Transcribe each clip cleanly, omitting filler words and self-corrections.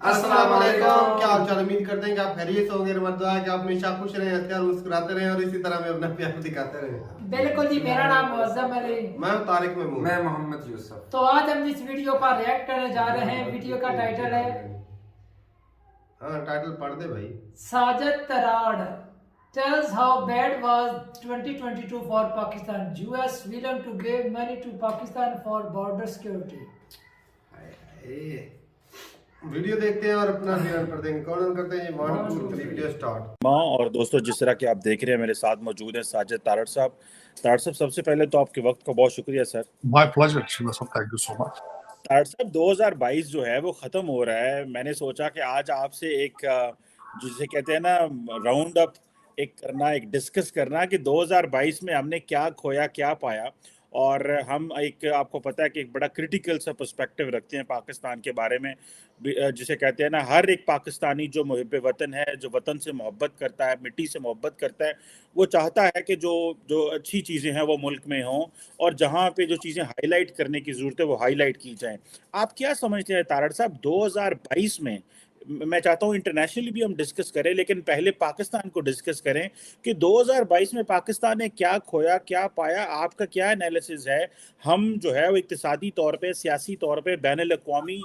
अस्सलाम वालेकुम। क्या हाल चाल? उम्मीद करते हैं कि आप खैरियत से होंगे। दुआ है कि आप हमेशा खुश रहें, हंसते और मुस्कुराते रहें और इसी तरह में अपना प्यार दिखाते रहें। बिल्कुल जी। मेरा नाम मुअज्जम अली। मैं तारिक महमूद। मैं मोहम्मद यूसुफ। तो आज हम इस वीडियो का रिएक्ट करने जा रहे हैं। वीडियो का टाइटल है हाँ, टाइटल पढ़ दे भाई। Sajid Tarar tells how bad was 2022 for Pakistan. US willing to give money to Pakistan for border security. Video देखते हैं और अपना रिएक्ट कर देंगे। कौन करते हैं? 1 2 3 वीडियो स्टार्ट। माँ और दोस्तों, जिस तरह कि आप देख रहे हैं, मेरे साथ मौजूद हैं साजिद तारड़ साहब। तारड़ साहब, सबसे पहले तो आपके वक्त का बहुत शुक्रिया sir. My pleasure, Shiva. Thank you so much. Tarar साहब, 2022 जो है वो ख़त्म हो रहा है। मैंने सोचा कि आज आपसे एक जिसे कहते हैं ना राउंड अप एक करना, एक डिस्कस करना कि 2022 में हमने क्या खोया क्या पाया। और हम एक, आपको पता है कि एक बड़ा क्रिटिकल सा पर्सपेक्टिव रखते हैं पाकिस्तान के बारे में, जिसे कहते हैं ना हर एक पाकिस्तानी जो मुहिब वतन है, जो वतन से मोहब्बत करता है, मिट्टी से मोहब्बत करता है, वो चाहता है कि जो जो अच्छी चीज़ें हैं वो मुल्क में हों, और जहाँ पे जो चीज़ें हाईलाइट करने की ज़रूरत है वो हाईलाइट की जाएं। आप क्या समझते हैं तारड़ साहब, 2022 में, मैं चाहता हूँ इंटरनेशनली भी हम डिस्कस करें, लेकिन पहले पाकिस्तान को डिस्कस करें कि 2022 में पाकिस्तान ने क्या खोया क्या पाया। आपका क्या एनालिसिस है? हम जो है वो इक्तिसादी तौर पे, सियासी तौर पे, बैनुल-अक़वामी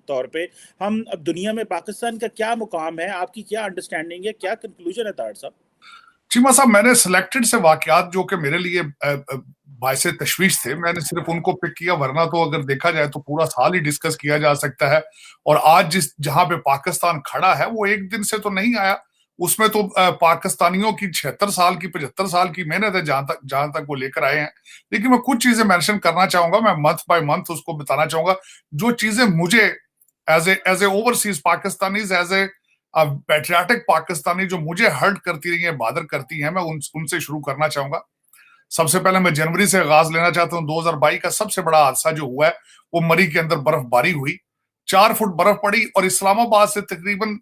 तौर पे, हम अब दुनिया में पाकिस्तान का क्या मुकाम है? आपकी क्या अंडरस्टैंडिंग है, क्या कंक्लूजन है तारड़ साहब? चीमा साहब, मैंने सिलेक्टेड से वाकयात जो कि मेरे लिए बायसे तशवीश थे, मैंने सिर्फ उनको पिक किया, वरना तो अगर देखा जाए तो पूरा साल ही डिस्कस किया जा सकता है। और आज जहां पे पाकिस्तान खड़ा है वो एक दिन से तो नहीं आया, उसमें तो पाकिस्तानियों की 76 साल की 75 साल की मेहनत है जहां तक वो लेकर आए हैं। लेकिन मैं कुछ चीजें मेंशन करना चाहूंगा, मैं मंथ बाय मंथ उसको बताना चाहूंगा। जो चीजें मुझे as a overseas Pakistanis, as a patriotic Pakistani, जो मुझे हर्ट करती रही है, बादर करती हैं, मैं उनसे शुरू करना चाहूंगा। सबसे पहले मैं जनवरी से आगाज लेना चाहता हूं। 2022 का सबसे बड़ा हादसा जो हुआ है वो मरी के अंदर बर्फबारी हुई। 4 फुट बर्फ पड़ी और इस्लामाबाद से तकरीबन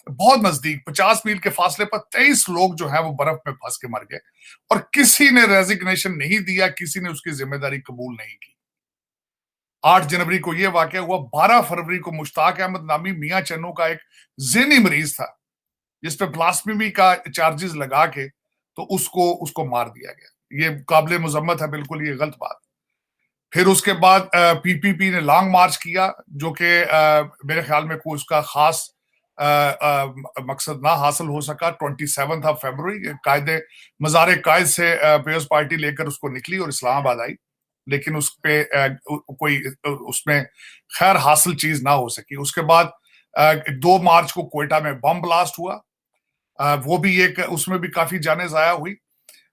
बहुत नजदीक 50 मील के फासले पर 23 लोग जो है वो बर्फ में फंस के मर गए, और किसी ने रेजिग्नेशन नहीं दिया, किसी ने उसकी जिम्मेदारी कबूल नहीं की। 8 जनवरी को यह वाकया हुआ। 12 फरवरी को मुश्ताक अहमद नामी मियां चन्नू का एक ज़हनी मरीज था जिसपे ब्लास्फेमी का चार्जेस लगा के तो उसको मार दिया गया। ये काबिले मुजम्मत है, बिल्कुल ये गलत बात। फिर उसके बाद पीपीपी ने लॉन्ग मार्च किया, जो कि मेरे ख्याल में कोई उसका खास मकसद ना हासिल हो सका। 27 फरवरी कायदे मज़ार कायद से पीपल्स पार्टी लेकर उसको निकली और इस्लामाबाद आई, लेकिन उस पे कोई उसमें खैर हासिल चीज ना हो सकी। उसके बाद 2 मार्च को कोयटा में बम ब्लास्ट हुआ, वो भी एक, उसमें भी काफी जाने जाया हुई।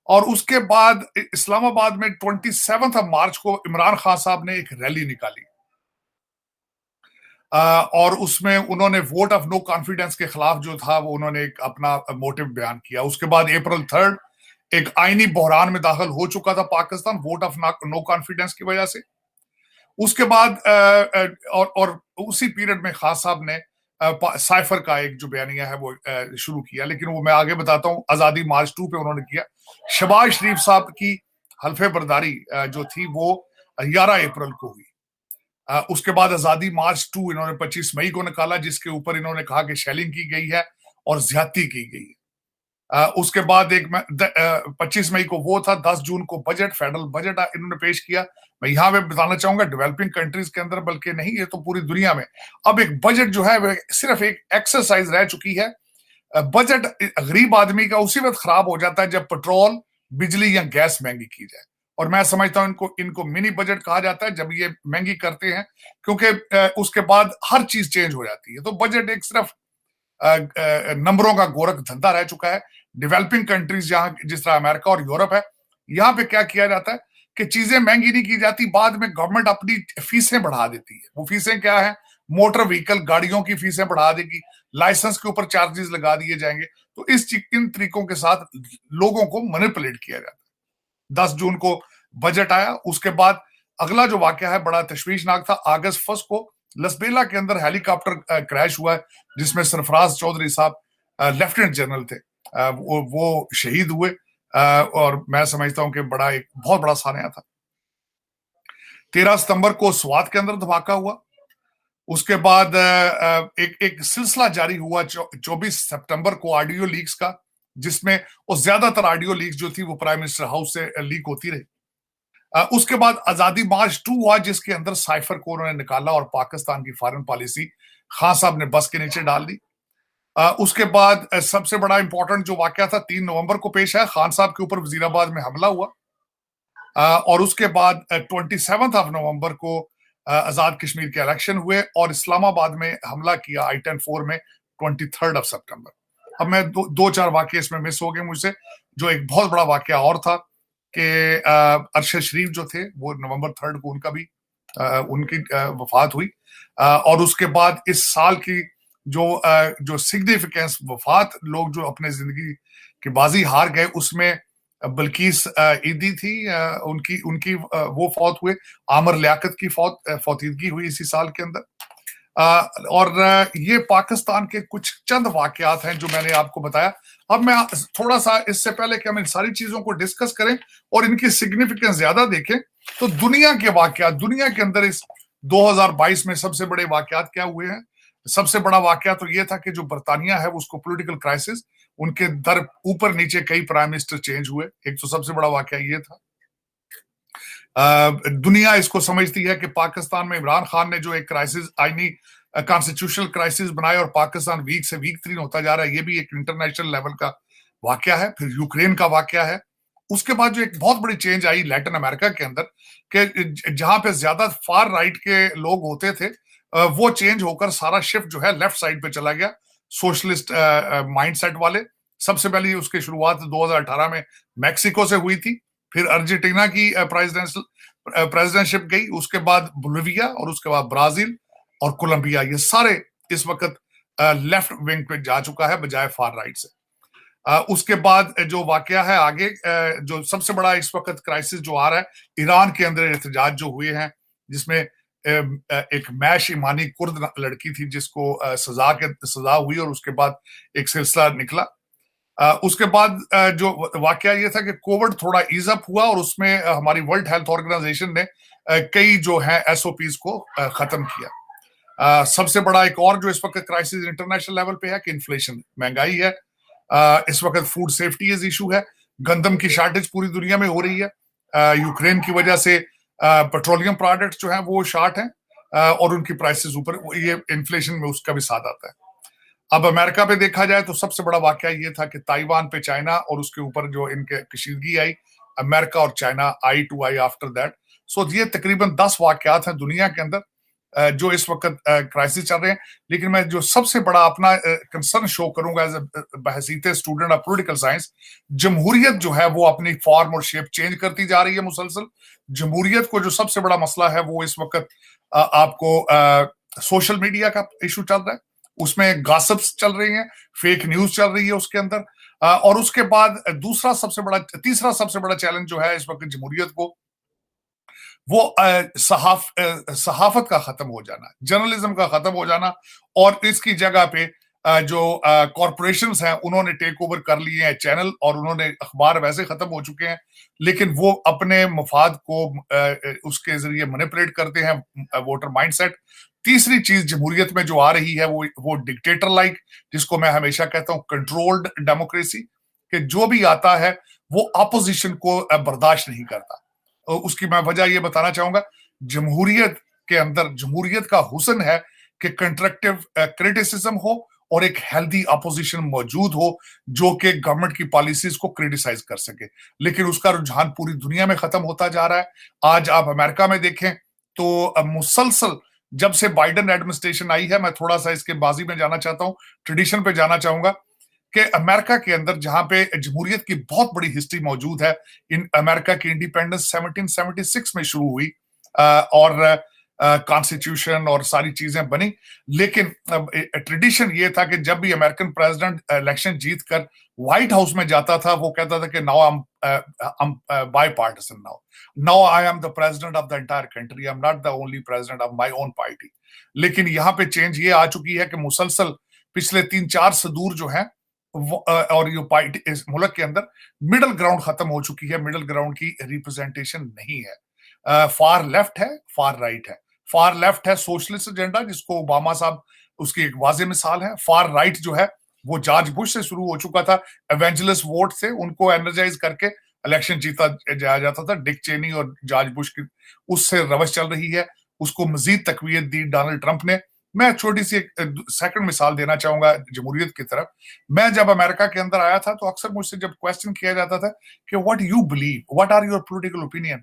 और उसके बाद इस्लामाबाद में 27 मार्च को इमरान खान साहब ने एक रैली निकाली, और उसमें उन्होंने वोट ऑफ नो कॉन्फिडेंस के खिलाफ जो था वो उन्होंने एक अपना मोटिव बयान किया। उसके बाद अप्रैल 3 एक आईनी बहरान में दाखिल हो चुका था Pakistan, vote of no confidence की वजह से। उसके बाद और उसी पीरियड में खान साहब ने साइफर का एक जो बयानिया है वो शुरू किया, लेकिन वो मैं आगे बताता हूँ। आजादी मार्च 2 पे उन्होंने किया। शहबाज शरीफ साहब की हल्फे बर्दारी जो थी वो 11 अप्रैल को हुई। उसके बाद आजादी मार्च 2 इन्होंने 25 मई को निकाला, जिसके ऊपर इन्होंने कहा कि शेलिंग की गई है और ज्यादती की गई है। उसके बाद 25 मई को वो था। 10 जून को बजट, फेडरल बजट इन्होंने पेश किया। मैं यहाँ पे बताना चाहूंगा, डेवलपिंग कंट्रीज के अंदर, बल्कि नहीं, ये तो पूरी दुनिया में अब एक बजट जो है वह सिर्फ एक एक्सरसाइज रह चुकी है। बजट गरीब आदमी का उसी वक्त खराब हो जाता है जब पेट्रोल, बिजली या गैस महंगी की जाए। और मैं समझता हूं इनको मिनी बजट कहा जाता है जब ये महंगी करते हैं, क्योंकि उसके बाद हर चीज चेंज हो जाती है। तो बजट एक सिर्फ नंबरों का गोरख धंधा रह चुका है। डेवलपिंग कंट्रीज जहां, जिस तरह अमेरिका और यूरोप है, यहां पे क्या किया जाता है कि चीजें महंगी नहीं की जाती, बाद में गवर्नमेंट अपनी फीसें बढ़ा देती है। वो फीसें क्या है? मोटर व्हीकल गाड़ियों की फीसें बढ़ा देगी, लाइसेंस के ऊपर चार्जेस लगा दिए जाएंगे। तो इन तरीकों के साथ लोगों को मैनिपुलेट किया जाता है। 10 जून को बजट आया। उसके बाद अगला जो वाकया है बड़ा तशवीशनाक था। अगस्त 1 को लसबेला के अंदर हेलीकॉप्टर क्रैश हुआ है, जिसमें सरफराज चौधरी साहब लेफ्टिनेंट जनरल थे, वो शहीद हुए। और मैं समझता हूं कि एक बहुत बड़ा सानिया था। 13 सितंबर को स्वात के अंदर धमाका हुआ। उसके बाद एक सिलसिला जारी हुआ 24 सितंबर को ऑडियो लीक्स का, जिसमें और ज्यादातर ऑडियो लीक्स जो थी वो प्राइम मिनिस्टर हाउस से लीक होती रही। उसके बाद आजादी मार्च 2 हुआ, जिसके अंदर साइफर को उन्होंने निकाला और पाकिस्तान की फॉरेन पॉलिसी खान साहब ने बस के नीचे डाल दी। उसके बाद सबसे बड़ा इंपॉर्टेंट जो वाकया था 3 नवंबर को पेश है, खान साहब के ऊपर वजीराबाद में हमला हुआ। और उसके बाद 27 नवंबर को आजाद कश्मीर के इलेक्शन हुए और इस्लामाबाद में हमला किया I-10-4 में 23 सितंबर। अब मैं दो चार वाकये इसमें मिस हो गए मुझसे। जो एक बहुत बड़ा वाकया और था कि अरशद शरीफ जो थे वो नवंबर 3 को उनकी वफात हुई। और उसके बाद इस साल की जो सिग्निफिकेंस वफात, लोग जो अपने जिंदगी की बाजी हार गए, उसमें बल्कीस ईदी थी, उनकी वो फौत हुए। आमर लियाकत की फौतीदगी हुई इसी साल के अंदर। और ये पाकिस्तान के कुछ चंद वाकयात हैं जो मैंने आपको बताया। अब मैं थोड़ा सा, इससे पहले कि हम इन सारी चीजों को डिस्कस करें और इनकी सिग्निफिकेंस ज्यादा देखें, तो दुनिया के वाकयात, दुनिया के अंदर इस 2022 में सबसे बड़े वाकयात क्या हुए हैं। सबसे बड़ा वाकया तो ये था कि जो बर्तानिया है उसको पॉलिटिकल क्राइसिस, उनके दर ऊपर नीचे कई प्राइम मिनिस्टर चेंज हुए। एक तो सबसे बड़ा वाकया ये था। दुनिया इसको समझती है कि पाकिस्तान में इमरान खान ने जो एक क्राइसिस, आईनी कॉन्स्टिट्यूशनल क्राइसिस बनाया और पाकिस्तान वीक से वीक तरीन होता जा रहा है, ये भी एक इंटरनेशनल लेवल का वाकया है। फिर यूक्रेन का वाकया है। उसके बाद जो एक बहुत बड़ी चेंज आई लैटिन अमेरिका के अंदर, कि जहां पे ज्यादा फार राइट के लोग होते थे, वो चेंज होकर सारा शिफ्ट जो है लेफ्ट साइड पे चला गया, सोशलिस्ट माइंडसेट वाले। सबसे पहले उसकी शुरुआत 2018 में मैक्सिको से हुई थी, फिर अर्जेंटीना की प्रेसिडेंटशिप गई, उसके बाद बोलिविया और उसके बाद ब्राजील और कोलंबिया। ये सारे इस वक्त लेफ्ट विंग पे जा चुका है बजाय फार राइट से। उसके बाद जो वाकया है आगे, जो सबसे बड़ा इस वक्त क्राइसिस जो आ रहा है, ईरान के अंदर एहतजाज जो हुए हैं, जिसमें एक मैश ईमानी कुर्द लड़की थी जिसको सजा हुई और उसके बाद एक सिलसिला निकला। उसके बाद जो वाकया ये था कि कोविड थोड़ा ईज अप हुआ और उसमें हमारी वर्ल्ड हेल्थ ऑर्गेनाइजेशन ने कई जो है SOPs को खत्म किया। सबसे बड़ा एक और जो इस वक्त क्राइसिस इंटरनेशनल लेवल पे है कि इन्फ्लेशन, महंगाई है। इस वक्त फूड सेफ्टी इशू है, गंदम की शॉर्टेज पूरी दुनिया में हो रही है। यूक्रेन की वजह से पेट्रोलियम प्रोडक्ट्स जो हैं वो शॉर्ट हैं और उनकी प्राइसेस ऊपर, ये इन्फ्लेशन में उसका भी साथ आता है। अब अमेरिका पे देखा जाए तो सबसे बड़ा वाकया ये था कि ताइवान पे चाइना और उसके ऊपर जो इनके कशीदगी आई, अमेरिका और China eye to eye after that. So ये तकरीबन 10 वाकयात हैं दुनिया के अंदर जो इस वक्त क्राइसिस चल रहे हैं। लेकिन मैं जो सबसे बड़ा अपना कंसर्न शो करूंगा एज बहसीत स्टूडेंट ऑफ पॉलिटिकल साइंस, जमहूरियत जो है वो अपनी फॉर्म और शेप चेंज करती जा रही है मुसलसल। जमहूरियत को जो सबसे बड़ा मसला है वो इस वक्त आपको सोशल मीडिया का इशू चल रहा है, उसमें गॉसिप्स चल रही हैं, फेक न्यूज चल रही है उसके अंदर। और उसके बाद तीसरा सबसे बड़ा चैलेंज जो है इस वक्त जमहूरियत को, वो सहाफत का खत्म हो जाना, जर्नलिज्म का खत्म हो जाना। और इसकी जगह पे जो कॉरपोरेशंस हैं उन्होंने टेक ओवर कर लिए हैं चैनल, और उन्होंने अखबार वैसे खत्म हो चुके हैं लेकिन वो अपने मफाद को उसके जरिए मैनिपुलेट करते हैं, वोटर माइंडसेट। तीसरी चीज जमहूरियत में जो आ रही है वो डिक्टेटर लाइक, जिसको मैं हमेशा कहता हूं कंट्रोल्ड डेमोक्रेसी, कि जो भी आता है वो ऑपोजिशन को बर्दाश्त नहीं करता। उसकी मैं वजह ये बताना चाहूंगा, जमहूरियत के अंदर जमहूरियत का हुस्न है कि कंस्ट्रक्टिव क्रिटिसिज्म हो और एक हेल्दी अपोजिशन मौजूद हो जो कि गवर्नमेंट की पॉलिसीज को क्रिटिसाइज कर सके। लेकिन उसका रुझान पूरी दुनिया में खत्म होता जा रहा है। आज आप अमेरिका में देखें तो मुसलसल जब से बाइडेन एडमिनिस्ट्रेशन आई है, मैं थोड़ा सा इसके बाजी में जाना चाहता हूं, ट्रेडिशन पे जाना चाहूंगा, कि अमेरिका के अंदर जहां पे जमहूरियत की बहुत बड़ी हिस्ट्री मौजूद है, इन अमेरिका की इंडिपेंडेंस 1776 में शुरू हुई और कॉन्स्टिट्यूशन और सारी चीजें बनी। लेकिन ट्रेडिशन ये था कि जब भी अमेरिकन प्रेसिडेंट इलेक्शन जीत कर व्हाइट हाउस में जाता था वो कहता था कि now I am bipartisan, now I am the president of the entire country, I am not the only president of my own party. लेकिन यहाँ पे चेंज ये आ चुकी है कि मुसलसल पिछले 3-4 सदूर जो है और ये पार्टी इस मुल्क के अंदर मिडिल ग्राउंड खत्म हो चुकी है, मिडिल ग्राउंड की रिप्रेजेंटेशन नहीं है। फार लेफ्ट है, फार राइट है, फार लेफ्ट है सोशलिस्ट एजेंडा, जिसको ओबामा साहब उसकी एक वाज़ेह मिसाल है। फार राइट जो है वो जॉर्ज बुश से शुरू हो चुका था, एवेंजलिस्ट वोट से उनको एनर्जाइज करके इलेक्शन जीता जाया जाता था। डिक चेनी और जॉर्ज बुश की उससे रवश चल रही है, उसको मजीद तकवीत दी डोनाल्ड ट्रंप ने। मैं छोटी सी एक सेकंड मिसाल देना चाहूंगा जमहूरियत की तरफ। मैं जब अमेरिका के अंदर आया था तो अक्सर मुझसे जब क्वेश्चन किया जाता था कि what you believe, what are your political opinion,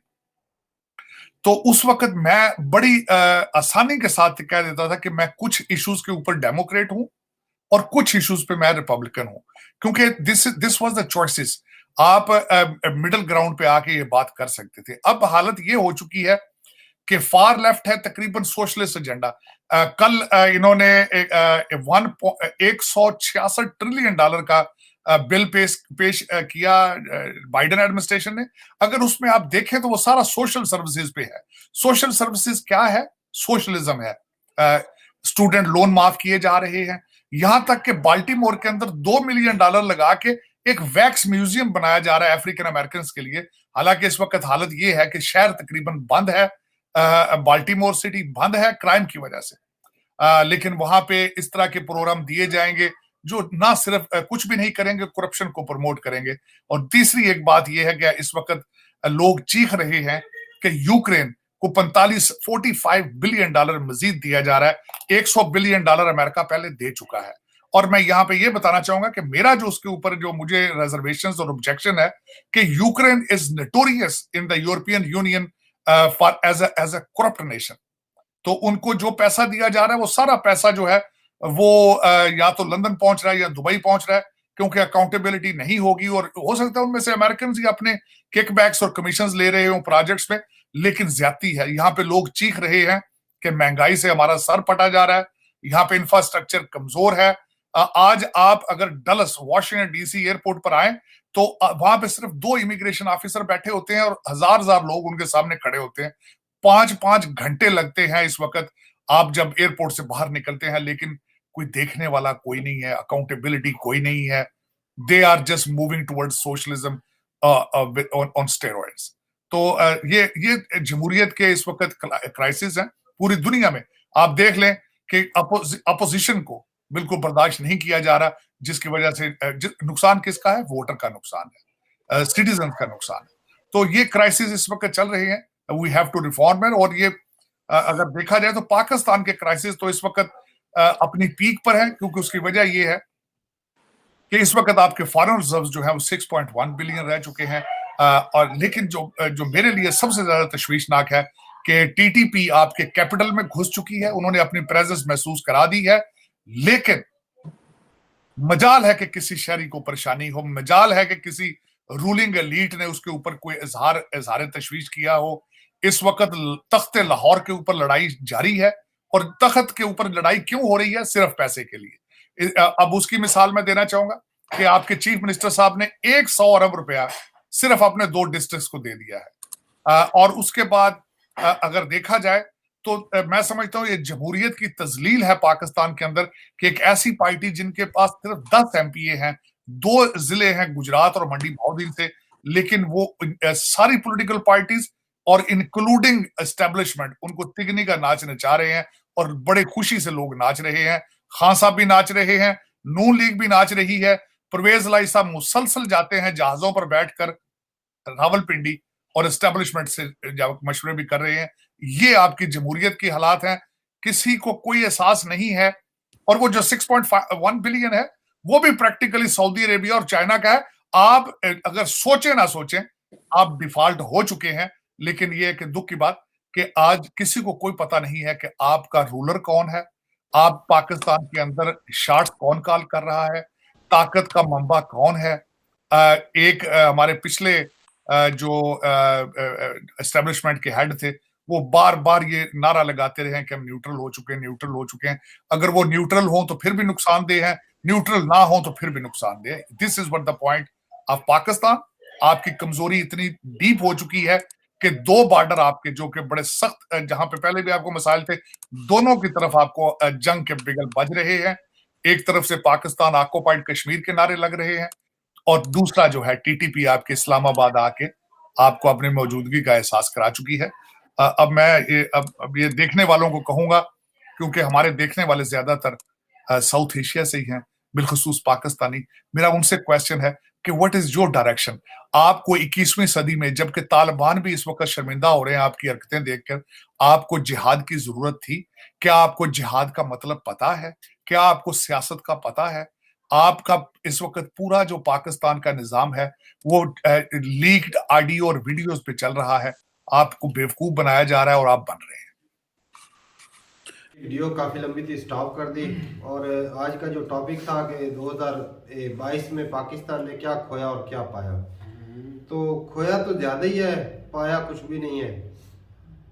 तो उस वक्त मैं बड़ी आसानी के साथ कह देता था कि मैं कुछ इश्यूज के ऊपर डेमोक्रेट हूं और कुछ इश्यूज पे मैं रिपब्लिकन हूं, क्योंकि दिस वाज द चॉइसेस। आप मिडिल ग्राउंड पे आके ये बात कर सकते थे। अब हालत ये हो चुकी है कि फार लेफ्ट है तकरीबन सोशलिस्ट एजेंडा। कल इन्होंने 166 ट्रिलियन डॉलर का बिल पेश किया बाइडेन एडमिनिस्ट्रेशन ने। अगर उसमें आप देखें तो वो सारा सोशल सर्विसेज पे है। सोशल सर्विसेज क्या है? सोशलिज्म है। स्टूडेंट लोन माफ किए जा रहे हैं, यहां तक कि बाल्टीमोर के अंदर $2 मिलियन लगा के एक वैक्स म्यूजियम बनाया जा रहा है अफ्रीकन अमेरिकन के लिए। हालांकि इस वक्त हालत ये है कि शहर तकरीबन बंद है, बाल्टीमोर सिटी बंद है क्राइम की वजह से, लेकिन वहां पे इस तरह के प्रोग्राम दिए जाएंगे जो ना सिर्फ कुछ भी नहीं करेंगे, करप्शन को प्रमोट करेंगे। और तीसरी एक बात यह है कि इस वक्त लोग चीख रहे हैं कि यूक्रेन को 45 बिलियन डॉलर मजीद दिया जा रहा है। $100 बिलियन अमेरिका पहले दे चुका है। और मैं यहां पे ये बताना चाहूंगा कि मेरा जो उसके ऊपर जो मुझे रिजर्वेशंस और ऑब्जेक्शन है कि Ukraine is notorious in the European Union for as a corrupt nation. तो उनको जो पैसा दिया जा रहा है वो सारा पैसा जो है वो या तो लंदन पहुंच रहा है या दुबई पहुंच रहा है, क्योंकि अकाउंटेबिलिटी नहीं होगी। और हो सकता है उनमें से अमेरिकन ही अपने किकबैक्स और कमीशन ले रहे हो प्रोजेक्ट्स में, लेकिन ज्यादती है। यहाँ पे लोग चीख रहे हैं कि महंगाई से हमारा सर पटा जा रहा है, यहाँ पे इंफ्रास्ट्रक्चर कमजोर है। आज आप अगर डलस वॉशिंगटन डीसी एयरपोर्ट पर आए तो वहां पे सिर्फ 2 इमिग्रेशन ऑफिसर बैठे होते हैं और हजार लोग उनके सामने खड़े होते हैं। 5 घंटे लगते हैं इस वक्त आप जब एयरपोर्ट से बाहर निकलते हैं, लेकिन कोई देखने वाला कोई नहीं है, अकाउंटेबिलिटी कोई नहीं है। They are just moving towards socialism on steroids. तो ये जमहूरियत के इस वक्त क्राइसिस है पूरी दुनिया में। आप देख लें कि अपोजिशन को बिल्कुल बर्दाश्त नहीं किया जा रहा, जिसकी वजह से नुकसान किसका है? वोटर का नुकसान है, सिटीजन का नुकसान है। तो ये क्राइसिस इस वक्त चल रहे हैं, वी हैव टू रिफॉर्म। और ये अगर देखा जाए तो पाकिस्तान के क्राइसिस तो इस वक्त अपनी पीक पर है, क्योंकि उसकी वजह ये है कि इस वक्त आपके फॉरेन रिजर्व जो है वो 6.1 बिलियन रह चुके हैं। और लेकिन जो मेरे लिए सबसे ज्यादा तशवीशनाक है कि टीटीपी आपके कैपिटल में घुस चुकी है, उन्होंने अपनी प्रेजेंस महसूस करा दी है। लेकिन मजाल है कि किसी शहरी को परेशानी हो, मजाल है कि किसी रूलिंग एलीट ने उसके ऊपर कोई इजहार तशवीश किया हो। इस वक्त तख्त लाहौर के ऊपर लड़ाई जारी है, और तख्त के ऊपर लड़ाई क्यों हो रही है? सिर्फ पैसे के लिए। अब उसकी मिसाल मैं देना चाहूंगा कि आपके चीफ मिनिस्टर साहब ने 100 अरब रुपया सिर्फ अपने 2 डिस्ट्रिक्ट्स को दे दिया है। और उसके बाद अगर देखा जाए तो मैं समझता हूं ये जमहूरियत की तजलील है पाकिस्तान के अंदर कि एक ऐसी पार्टी जिनके पास सिर्फ 10 एमपीए हैं, 2 जिले हैं गुजरात और मंडी बहुत दिन से, लेकिन वो सारी पॉलिटिकल पार्टीज और इंक्लूडिंग एस्टेब्लिशमेंट उनको तिगनी का नाच नचा रहे हैं और बड़े खुशी से लोग नाच रहे हैं। खान साहब भी नाच रहे हैं, नून लीग भी नाच रही है, परवेज लाई साहब मुसलसल जाते हैं जहाजों पर बैठकर रावलपिंडी और एस्टेब्लिशमेंट से मशवरे भी कर रहे हैं। ये आपकी जमहूरियत की हालात हैं, किसी को कोई एहसास नहीं है। और वो जो 6.1 बिलियन है वो भी प्रैक्टिकली सऊदी अरेबिया और चाइना का है। आप अगर सोचे ना सोचें, आप डिफॉल्ट हो चुके हैं। लेकिन ये कि दुख की बात कि आज किसी को कोई पता नहीं है कि आपका रूलर कौन है, आप पाकिस्तान के अंदर शार्ट्स कौन कॉल कर रहा है, ताकत का मंबा कौन है। एक हमारे पिछले जो एस्टेब्लिशमेंट के हेड थे वो बार बार ये नारा लगाते रहे कि हम न्यूट्रल हो चुके हैं, न्यूट्रल हो चुके हैं। अगर वो न्यूट्रल हो तो फिर भी नुकसानदेह है, न्यूट्रल ना हो तो फिर भी नुकसानदेह है। This is what the point of Pakistan. आपकी कमजोरी इतनी डीप हो चुकी है कि 2 बॉर्डर आपके जो कि बड़े सख्त, जहां पे पहले भी आपको मसाइल थे, दोनों की तरफ आपको जंग के बिगल बज रहे हैं। एक तरफ से पाकिस्तान ऑक्युपाइड कश्मीर के नारे लग रहे हैं, और दूसरा जो है टीटीपी आपके इस्लामाबाद आके आपको अपनी मौजूदगी का एहसास करा चुकी है। अब मैं अब ये देखने वालों को कहूंगा, क्योंकि हमारे देखने वाले ज्यादातर साउथ एशिया से ही हैं, बिलखुसूस पाकिस्तानी। मेरा उनसे क्वेश्चन है कि व्हाट इज योर डायरेक्शन? आपको 21वीं सदी में, जबकि तालिबान भी इस वक्त शर्मिंदा हो रहे हैं आपकी हरकतें देखकर, आपको जिहाद की जरूरत थी? क्या आपको जिहाद का मतलब पता है? क्या आपको सियासत का पता है? आपका इस वक्त पूरा जो पाकिस्तान का निजाम है वो लीक्ड ऑडियो और वीडियोस पे चल रहा है। आपको बेवकूफ बनाया जा रहा है और आप बन रहे हैं। वीडियो काफ़ी लंबी थी, स्टॉप कर दी। और आज का जो टॉपिक था कि 2022 में पाकिस्तान ने क्या खोया और क्या पाया, तो खोया तो ज़्यादा ही है, पाया कुछ भी नहीं है।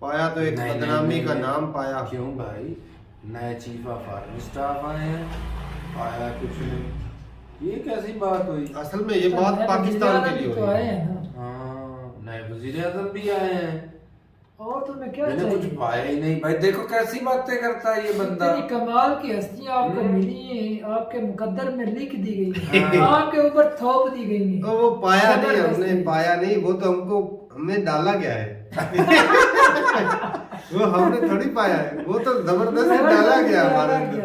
पाया तो एक बदनामी का नाम पाया। क्यों भाई, नए चीफ ऑफ आर्मी स्टाफ आए हैं, पाया कुछ नहीं, ये कैसी बात हुई? असल में ये बात पाकिस्तान के लिए तो हो आए रही है। हैं ना, हाँ, नए वजीर आजम भी आए हैं, और तुम्हें क्या मैंने कुछ चाहिए? पाया ही नहीं भाई। देखो कैसी बातें करता है ये बंदा। इतनी कमाल की हस्तियां आपको मिली हैं, आपके मुकद्दर में लिख दी गई है, आपके ऊपर थोप दी गई है। तो वो पाया नहीं, जबरदस्ती। हमने पाया नहीं, वो तो हमको हमें डाला गया है। वो हमने थोड़ी पाया है, वो तो जबरदस्ती डाला गया हमारे अंदर।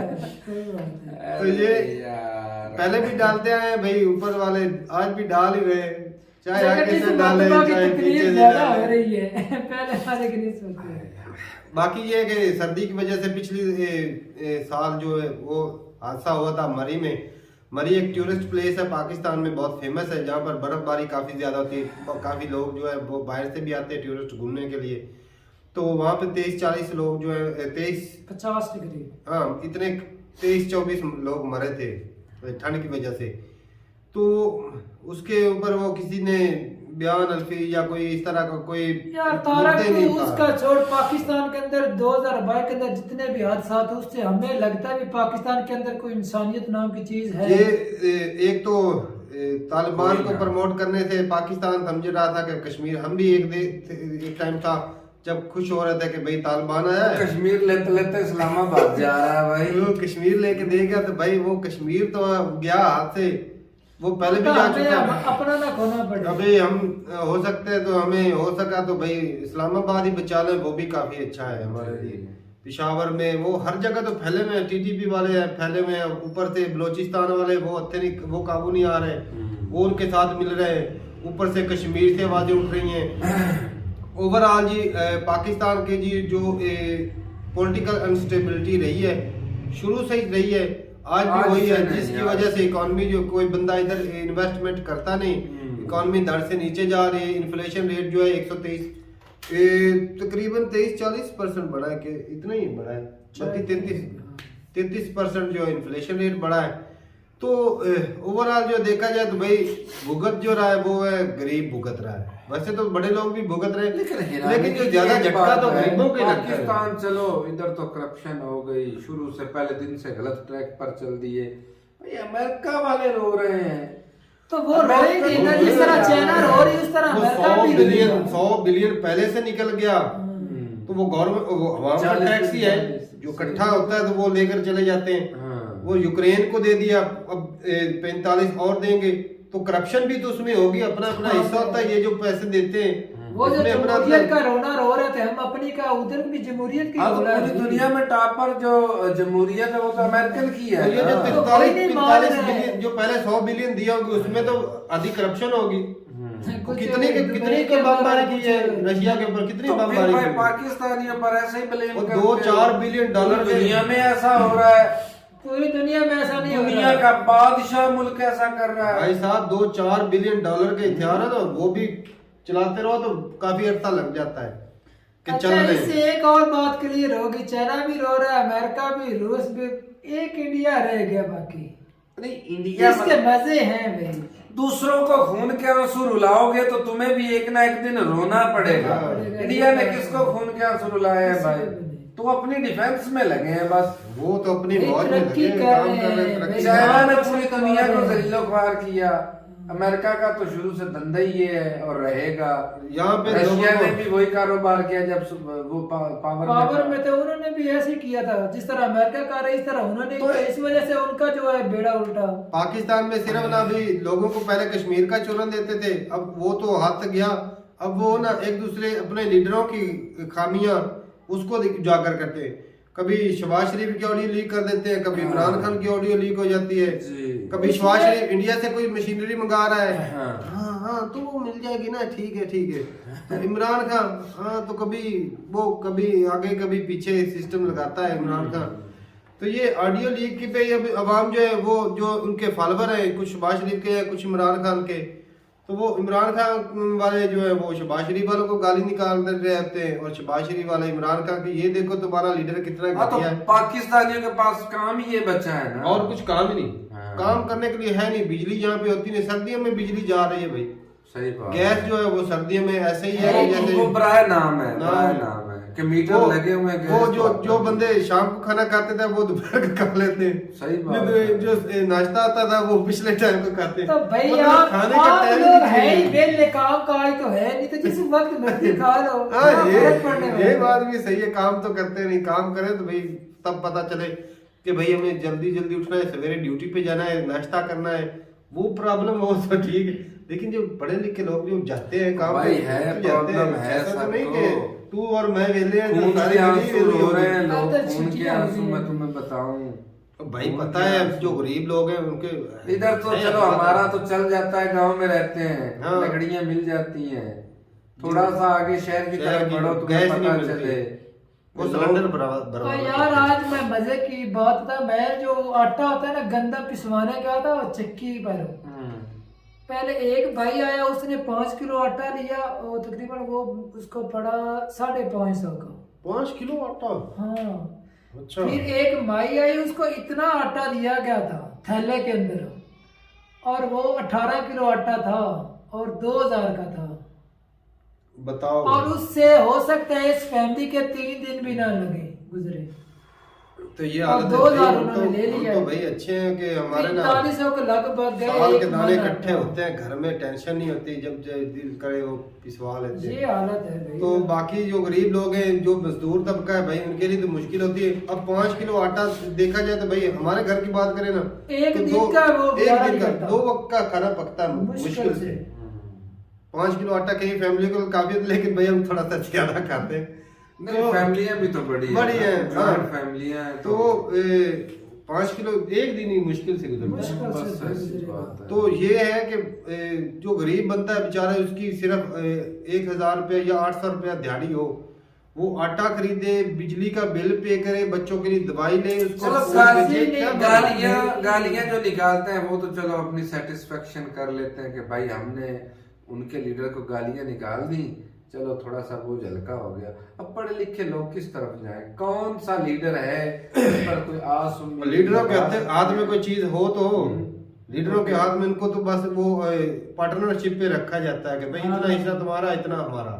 तो ये यार, पहले भी डालते आए हैं भाई, ऊपर वाले आज भी डाल ही रहे हैं, चाहे आगे जगह से की डाले मतबा की चाहे तकलीफ पीछे से ज्यादा हो डाले। रही है, पहले वाले की नहीं सोचते। बाकी ये कि सर्दी की वजह से पिछली साल जो है वो हादसा हुआ था मरी में। मरी एक टूरिस्ट प्लेस है पाकिस्तान में, बहुत फेमस है, जहाँ पर बर्फबारी काफ़ी ज़्यादा होती है। काफ़ी लोग जो है वो बाहर से भी आते हैं टूरिस्ट घूमने के लिए। तो वहाँ पे 23-40 लोग जो है 50 के करीब, हाँ इतने 23-24 लोग मरे थे ठंड की वजह से। तो उसके ऊपर वो किसी ने बयान अल्फी या कोई इस तरह का कोई यार तारक मुद्दे नहीं तू उसका छोड़, पाकिस्तान के अंदर 2022 के अंदर जितने भी हादसा हुए उससे हमें लगता है भी पाकिस्तान के अंदर कोई इंसानियत नाम की चीज है। ये एक तो तालिबान को प्रमोट करने से पाकिस्तान समझ रहा था कि कश्मीर, हम भी एक टाइम था जब खुश हो रहे थे कि भाई तालिबान आया है, कश्मीर लेते लेते इस्लामाबाद जा रहा है भाई। वो कश्मीर लेके दे गया, तो भाई वो कश्मीर तो गया हाथ से, वो पहले भी तो जा हमें चुका है। अपना ना खोना पड़े। अभी हम हो सकते हैं तो हमें हो सका तो भाई इस्लामाबाद ही बचा लें, वो भी काफी अच्छा है हमारे लिए। पिशावर में वो हर जगह तो फैले हुए हैं, टीटीपी वाले हैं फैले हुए हैं, ऊपर से बलोचिस्तान वाले वो वो काबू नहीं आ रहे, वो उनके साथ मिल रहे हैं, ऊपर से कश्मीर से आवाजें उठ रही हैं। ओवरऑल जी पाकिस्तान के जी जो पॉलिटिकल अनस्टेबिलिटी रही है, शुरू से ही रही है, आज भी वही है, जिसकी वजह से इकोनॉमी जो कोई बंदा इधर इन्वेस्टमेंट करता नहीं, इकोनॉमी दर से नीचे जा रही है। इन्फ्लेशन रेट जो है 123 तकरीबन 23-40% बढ़ा है, कि इतना ही बढ़ा है, 33% जो इन्फ्लेशन रेट बढ़ा है। तो ओवरऑल जो देखा जाए तो भाई भुगत जो रहा है वो है गरीब भुगत रहा है। वैसे तो बड़े लोग भी भुगत रहे हैं, लेकिन जो ज्यादा झटका तो गरीबों के लगता है। पाकिस्तान चलो इधर तो करप्शन हो गई, शुरू से पहले दिन से गलत ट्रैक पर चल दिए भाई। अमेरिका वाले रो रहे हैं तो वो रोएंगे ना, जिस तरह चाइना रो रही उस तरह अमेरिका भी रोएगा। 100 बिलियन पहले से निकल गया, तो वो गवर्नमेंट अवाम का टैक्स ही है, जो इकट्ठा होता है तो वो लेकर चले जाते हैं। वो यूक्रेन को दे दिया, अब 45 और देंगे, तो करप्शन भी तो उसमें होगी, अपना अपना हिस्सा होता है। ये जो पैसे देते हैं वो जो उसमें अपना जमहूरियत का रोना रो रहे थे हम, अपनी का उधर भी जमहूरियत की अब हो रहा है। पूरी दुनिया में टॉपर जो जमहूरियत है वो तो अमेरिकन की है। ये जो तो कोई नहीं मान 45 रहा है। बिलियन जो पहले 100 बिलियन दिया होगी, उसमें तो आधी करप्शन होगी। कुछ कितनी दुबई के बमबारी अंदर की है रशिया के ऊपर, कितनी तो फिर बमबारी भाई की है? पाकिस्तानियों पर ऐसे ही ब्लेम वो करते 2-4 बिलियन डॉलर के दुनिया में ऐसा हो रहा है, पूरी दुनिया में ऐसा नहीं हो दुनिया रहा। का बादशाह मुल्क ऐसा कर रहा है। भाई साहब 2-4 बिलियन डॉलर के हथियार है, तो वो भी चलाते रहो तो काफी अर्सा लग जाता है कि चल अच्छा, रहे इससे एक और बात क्लियर होगी, चाइना भी रो रहा है, अमेरिका भी, रूस भी, एक इंडिया रह गया बाकी। नहीं, इंडिया इसके मजे हैं भाई। दूसरों को खून के आंसू रुलाओगे तो तुम्हें भी एक ना एक दिन रोना पड़ेगा। इंडिया ने किसको खून के आंसू रुलाए हैं भाई? तो अपनी डिफेंस में लगे हैं बस। वो तो अपनी भाई मौज में तरक्की लगे कर काम रहे कर रहे हैं, हैं, तरक्की भाई। चाइना ने कर पूरी दुनिया को जलीलो-ख्वार किया। अमेरिका का तो शुरू से धंधा ही ये है और रहेगा। यहाँ पे रशिया लोगों ने को- भी वही कारोबार किया जब वो पावर में तो उन्होंने भी ऐसे ही किया था, जिस तरह अमेरिका कर रहा है इस तरह उन्होंने तो किया। इस वजह से उनका जो है बेड़ा उल्टा। पाकिस्तान में सिर्फ ना भी लोगों को पहले कश्मीर का चुरन देते थे, अब वो तो हाथ तक गया, अब वो ना एक दूसरे अपने लीडरों की खामियां उसको उजागर करते हैं। कभी शहबाज शरीफ की ऑडियो लीक कर देते हैं, कभी इमरान खान की ऑडियो लीक हो जाती है, कभी शहबाज शरीफ इंडिया से कोई मशीनरी मंगा रहा है, हाँ हाँ तो वो मिल जाएगी ना, ठीक है। तो इमरान खान हाँ तो कभी वो कभी आगे कभी पीछे सिस्टम लगाता है इमरान खान। तो ये ऑडियो लीक की पे अब अवाम जो है वो जो उनके फॉलोवर है कुछ शहबाज शरीफ के हैं कुछ इमरान खान के, तो वो इमरान खान वाले जो है वो शहबाज शरीफ वालों को गाली निकाल रहे होते हैं और शहबाज शरीफ वाले इमरान खान की ये देखो तुम्हारा लीडर कितना घटिया है। पाकिस्तानियों के पास काम ही ये बचा है ना, और कुछ काम ही नहीं, काम करने के लिए है नहीं। बिजली जहाँ पे होती नहीं, सर्दियों में बिजली जा रही है भाई, सही बात। गैस जो है वो सर्दियों में ऐसे ही है जैसे वो बराए नाम है कि मीटर लगे हुए हैं। वो जो बंदे शाम को खाना खाते थे वो दोपहर का खा लेते हैं, सही बात है। जो नाश्ता आता था वो पिछले टाइम को खाते हैं। तो भाई मतलब यार खाने का टाइम लोग है नहीं ही बेले काम का ही तो है नहीं, तो जिस वक्त मर्जी खा लो। हाँ ये ये बात भी सही है, काम तो करते नहीं, काम करें तो भाई तब पता चले कि भाई हमें जल्दी जल्दी उठना है, सवेरे ड्यूटी पे जाना है, नाश्ता करना है, वो प्रॉब्लम हो तो ठीक है। लेकिन जो पढ़े लिखे लोग जो जाते हैं काम भाई पे, है तो जाते हैं, प्रॉब्लम है ऐसा तो सबको। नहीं कि तू और मैं वेले हैं, खून सारी के दुनिया आंसू वेली रो होगी। रहे हैं लोग, तो खून के छुट्टियां आंसू हो मैं गई। तुम्हें बताऊं। तो भाई पता है जो गरीब लोग हैं उनके इधर तो नहीं चलो पता। हमारा तो चल जाता है, गांव में रहते हैं, हाँ। लकड़ियां मिल जाती हैं, थोड़ा सा आगे शहर की शहर तरफ की बढ़ो गैस तुम्हें नहीं पता मिलती। चले वो लोग- सिलेंडर तो बराबर यार आज मैं मजे की बात था, मैं जो आटा होता है ना गंदा पिसवाने गया था चक्की पर। पहले एक भाई आया, उसने 5 किलो आटा लिया और तकरीबन वो उसको पड़ा 550 का। 5 किलो आटा, हाँ। अच्छा। फिर एक माई आई, उसको इतना आटा दिया गया था थैले के अंदर, और वो 18 किलो आटा था और 2000 का था। बताओ। और उससे हो सकता है इस फैमिली के 3 दिन भी ना लगे गुजरे। तो ये और हालत है 2000 भाई, उन्होंने ले लिया। तो भाई अच्छे हैं कि हमारे ना 4500 के लगभग गए, साल के एक दाने महीना इकट्ठे था। होते हैं, घर में टेंशन नहीं होती, जब दिल करे वो पिसवा लेते ये हैं। हालत है भाई। तो बाकी जो गरीब लोग हैं, जो मजदूर तबका है भाई, उनके लिए तो मुश्किल होती है। अब 5 किलो आटा देखा जाए तो भाई हमारे घर की बात करें ना, एक तो दिन का वो एक गुजारा दिन का नहीं करता। 2 वक्त का खाना पकता है मुश्किल से। 5 किलो आटा कहीं फैमिली को काफी है, लेकिन भाई हम थोड़ा सा ज्यादा खाते हैं। नहीं फैमिलियां भी तो बड़ी है, हाँ। फैमिलियां तो 5 किलो एक दिन ही मुश्किल से गुजरता है। मुश्किल बस से ऐसी गुजरेगा। बात है। तो ये है कि जो गरीब बनता है बेचारा, उसकी सिर्फ 1000 रुपया या 800 रुपया दिहाड़ी हो, वो आटा खरीदे, बिजली का बिल पे करे, बच्चों के लिए दवाई ले, उसको चलो स्कूल भेजे, नहीं, क्या गालियां जो निकालते हैं वो तो चलो अपनी सेटिस्फेक्शन कर लेते हैं कि भाई हमने उनके लीडर को गालियां निकाल दी, चलो थोड़ा सा बोझ हल्का हो गया। अब पढ़े लिखे लोग किस तरफ जाएं? कौन सा लीडर है जिस पर कोई आस उम्मीद लीडरों के हाथ में कोई चीज हो तो लीडरों के हाथ में इनको तो बस वो पार्टनरशिप पे रखा जाता है कि भाई इतना हिस्सा तुम्हारा इतना हमारा,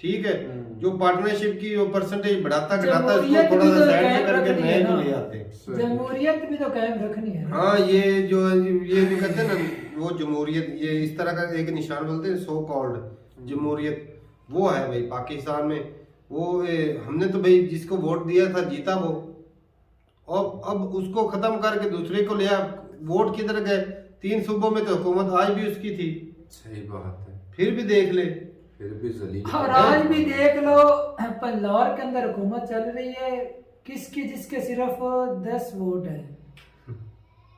ठीक है। जो पार्टनरशिप की जो परसेंटेज बढ़ाता घटाता है उसको थोड़ा सा साइड में करके नए को ले आते हैं। जमहूरियत भी तो कायम रखनी है। हाँ ये जो ये भी कहते हैं ना वो जमहूरियत, ये इस तरह का एक निशान बोलते हैं, सो कॉल्ड जमहूरियत, वो है भाई पाकिस्तान में। वो हमने तो भाई जिसको वोट दिया था जीता वो, और अब उसको खत्म करके दूसरे को लिया, वोट किधर गए? 3 सूबों में तो हुकूमत आज भी उसकी थी, सही बात है, फिर भी देख ले, फिर भी जलील और आज भी देख लो लाहौर के अंदर हुकूमत चल रही है किसकी, जिसके सिर्फ 10 वोट है,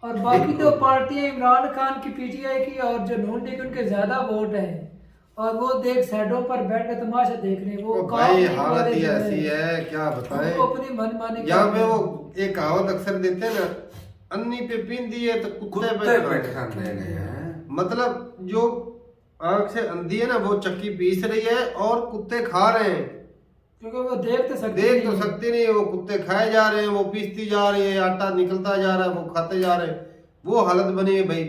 और बाकी तो पार्टियां इमरान खान की, पीटीआई की और जो नून लीग उनके ज्यादा वोट है, और वो देख साइडों पर बैठ कर तमाशा देख रहे हैं। वो भाई काम हालत वाले ही जो ऐसी है क्या बताएं। वो अपनी मनमानी यहाँ पे कर रहे वो हैं। एक कहावत अक्सर देते हैं ना, अन्नी पे पिंदी है तो कुत्ते कुत्ते पे बैठ खाने हैं। मतलब जो आंख से अंधी है ना वो चक्की पीस रही है और कुत्ते खा रहे हैं, क्योंकि वो देख तो सकते देख तो नहीं। सकते नहीं, वो कुत्ते खाए जा रहे हैं, वो पीसती जा रही है, आटा निकलता जा रहा है, वो खाते जा रहे हैं। वो हालत बनी है भाई।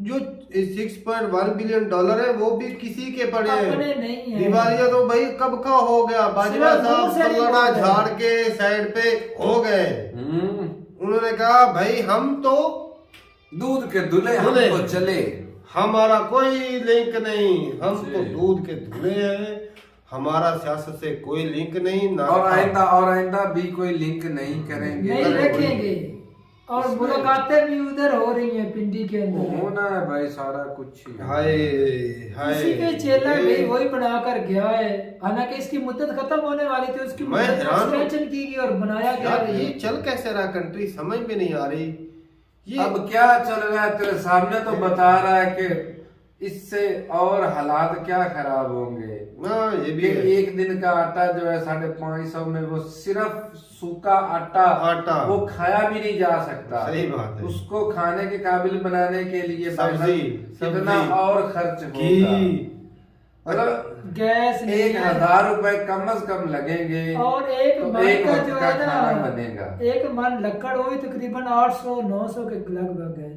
जो 6.1 बिलियन डॉलर है वो भी किसी के पड़े अपने हैं। नहीं है। दिवालिया तो भाई कब का हो गया, बाजवा सिर्फ साहब मुंह से नहीं पल्लड़ा हो गया। झाड़ के साइड पे हो गए। उन्होंने कहा भाई हम तो दूध के धुले हम धुले। तो चले, हमारा कोई लिंक नहीं, हम जी। तो दूध के धुले हैं, हमारा सियासत से कोई लिंक नहीं ना। और आइंदा भी कोई लिंक नहीं करेंगे। नहीं रखेंगे। और मुलाकातें भी उधर हो रही हैं पिंडी के अंदर। होना है भाई सारा कुछ ही। हाय हाय इसी के चेला भाई वही बना कर गया है, हालांकि इसकी मुद्दत खत्म होने वाली थी, उसकी मैं मुद्दत हैरान हूं। एक्सटेंशन की गई और बनाया गया। यार ये चल कैसे रहा कंट्री, समझ में नहीं आ रही ये। अब क्या चल रहा है तेरे सामने तो बता रहा है कि इससे और हालात क्या खराब होंगे। हाँ ये भी कि है। एक दिन का आटा जो है 550 में, वो सिर्फ सूखा आटा वो खाया भी नहीं जा सकता। सही बात है। उसको खाने के काबिल बनाने के लिए भाई साहब कितना सब्जी, और खर्च होगा। घी, मतलब गैस नहीं है। 1000 रुपए कम से कम लगेंगे और एक तो मन एक का वक्त जो का है खाना ना, बनेगा। एक मन लकड़ हुई तकरीबन 800-900 के लगभग है।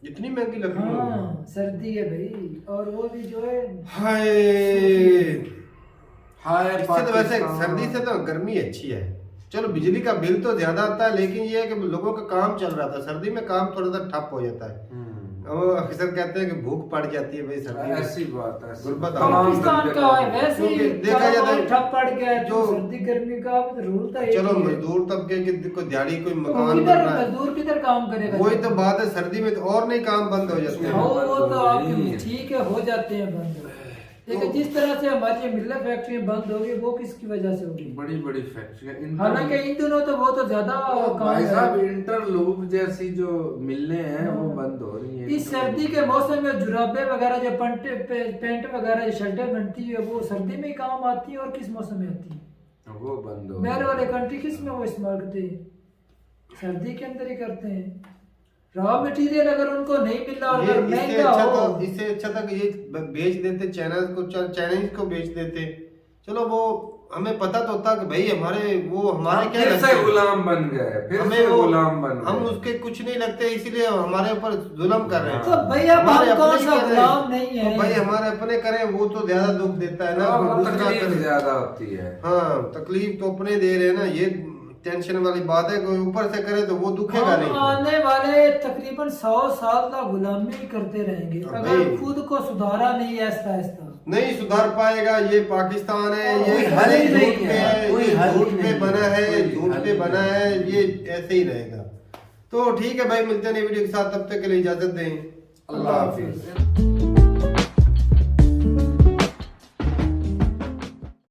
इतनी महंगी लकड़ी हो गई। हाँ सर्दी है भाई, और वो भी जो है हाय हाय इससे तो वैसे पाकिस्तान। सर्दी से तो गर्मी अच्छी है। चलो बिजली का बिल तो ज्यादा आता है, लेकिन ये है कि लोगों का काम चल रहा था, सर्दी में काम थोड़ा सा ठप हो जाता है। वो अक्सर कहते हैं कि भूख पड़ जाती है भाई सर्दी में। ऐसी बात है। गुर्बत पाकिस्तान का है वैसे ही, क्योंकि देखा जाता है ठप पड़ गया है, जो- तो सर्दी गर्मी का रूल था। चलो मजदूर तबके की कोई दिहाड़ी कोई तो मकान किधर बन रहा है, मजदूर किधर काम करेगा? वही तो बात है। सर्दी में तो और नहीं काम बंद हो जाते हाँ हैं। वो तो आपके ठीक है, हो जाते हैं बंद, लेकिन जिस तरह से हमारी ये मिल्लत फैक्ट्री बंद होगी वो किसकी वजह से होगी? बड़ी बड़ी फैक्ट्रियां, हालांकि इन दिनों तो वो तो ज्यादा काम भाई है। साहब इंटरलूप जैसी जो मिलें हैं वो बंद हो रही हैं। इस सर्दी के मौसम में जुराबे वगैरह जो पेंट वगैरह जो शर्टें बनती है वो सर्दी में ही काम आती है, और किस मौसम में आती है? वो बंद हो मेरे वाले कंट्री किस में वो इस्तेमाल करते हैं? सर्दी के अंदर ही करते हैं। रॉ मटेरियल अगर उनको नहीं मिला और अगर महंगा हो, इससे अच्छा था कि ये बेच देते चाइनीज को बेच देते। चलो वो हमें पता तो होता कि भाई हमारे क्या फिर लगते से हैं। गुलाम बन गए, फिर हमें से वो गुलाम बन हम गए। उसके कुछ नहीं लगते, इसीलिए हमारे ऊपर जुल्म कर रहे हैं। तो भैया हमारे हम कौन अपने सा ही करें। गुलाम नहीं है? तो भाई हमारे अपने करें वो तो ज्यादा दुख देता है ना। वो दूसरा तकलीफ करे। ज्यादा होती है। हाँ तकलीफ तो अपने दे रहे हैं ना, ये टेंशन वाली बात है। कोई ऊपर से करे तो वो दुखेगा हम नहीं। आने वाले तकरीबन 100 साल का गुलामी करते रहेंगे हाँ अगर भाई। खुद को सुधारा नहीं आहिस्ता आहिस्ता। नहीं सुधार पाएगा। ये पाकिस्तान है, ये कोई हल ही नहीं झूठ पे है, है, कोई ये हल ही झूठ पे नहीं बना है, है, कोई झूठ हल पे ही बना नहीं है, ये ऐसे ही रहेगा। तो ठीक है भाई, मिलते हैं नई वीडियो के साथ, तब तक के लिए इजाजत दें। अल्लाह हाफिज।